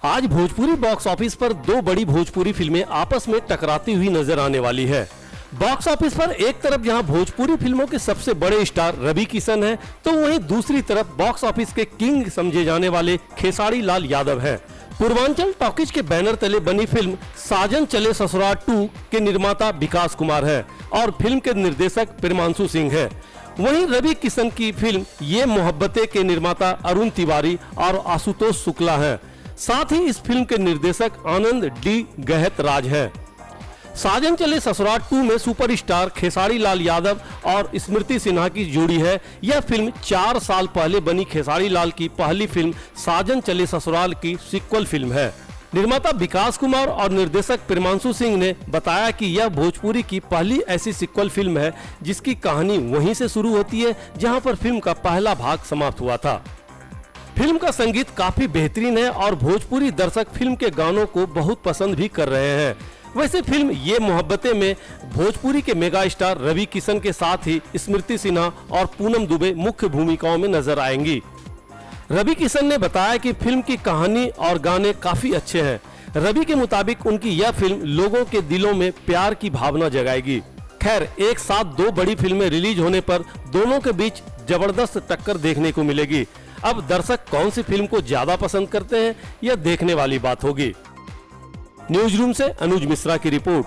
आज Bhojpuri box office पर दो बड़ी भोजपुरी फिल्में आपस में टकराती हुई नजर आने वाली है। बॉक्स ऑफिस पर एक तरफ जहां भोजपुरी फिल्मों के सबसे बड़े स्टार रवि किशन हैं, तो वहीं दूसरी तरफ बॉक्स ऑफिस के किंग समझे जाने वाले खेसारी लाल यादव हैं। पूर्वांचल टॉकीज के बैनर तले बनी फिल्म साजन चले ससुराल 2 के निर्माता विकास कुमार है और फिल्म के निर्देशक प्रेमांशु सिंह है। वहीं रवि किशन की फिल्म ये मोहब्बतें के निर्माता अरुण तिवारी और आशुतोष शुक्ला हैं। साथ ही इस फिल्म के निर्देशक आनंद डी गहत राज हैं। साजन चले ससुराल 2 में सुपरस्टार खेसारी लाल यादव और स्मृति सिन्हा की जोड़ी है। यह फिल्म 4 साल पहले बनी खेसारी लाल की पहली फिल्म साजन चले ससुराल की सीक्वल फिल्म है। निर्माता विकास कुमार और निर्देशक प्रेमांशु सिंह ने बताया कि यह भोजपुरी की पहली ऐसी सीक्वल फिल्म है जिसकी कहानी वहीं से शुरू होती है जहां पर फिल्म का पहला भाग समाप्त हुआ था। फिल्म का संगीत काफी बेहतरीन है और भोजपुरी दर्शक फिल्म के गानों को बहुत पसंद भी कर रहे हैं। वैसे फिल्म ये मोहब्बतें में भोजपुरी के मेगा स्टार रवि किशन के साथ ही स्मृति सिन्हा और पूनम दुबे मुख्य भूमिकाओं में नजर आएंगी। रवि किशन ने बताया कि फिल्म की कहानी और गाने काफी अच्छे हैं। रवि के मुताबिक उनकी यह फिल्म लोगों के दिलों में प्यार की भावना जगाएगी। खैर, एक साथ दो बड़ी फिल्में रिलीज होने पर दोनों के बीच जबरदस्त टक्कर देखने को मिलेगी। अब दर्शक कौन सी फिल्म को ज्यादा पसंद करते हैं, यह देखने वाली बात होगी। न्यूज रूम से अनुज मिश्रा की रिपोर्ट।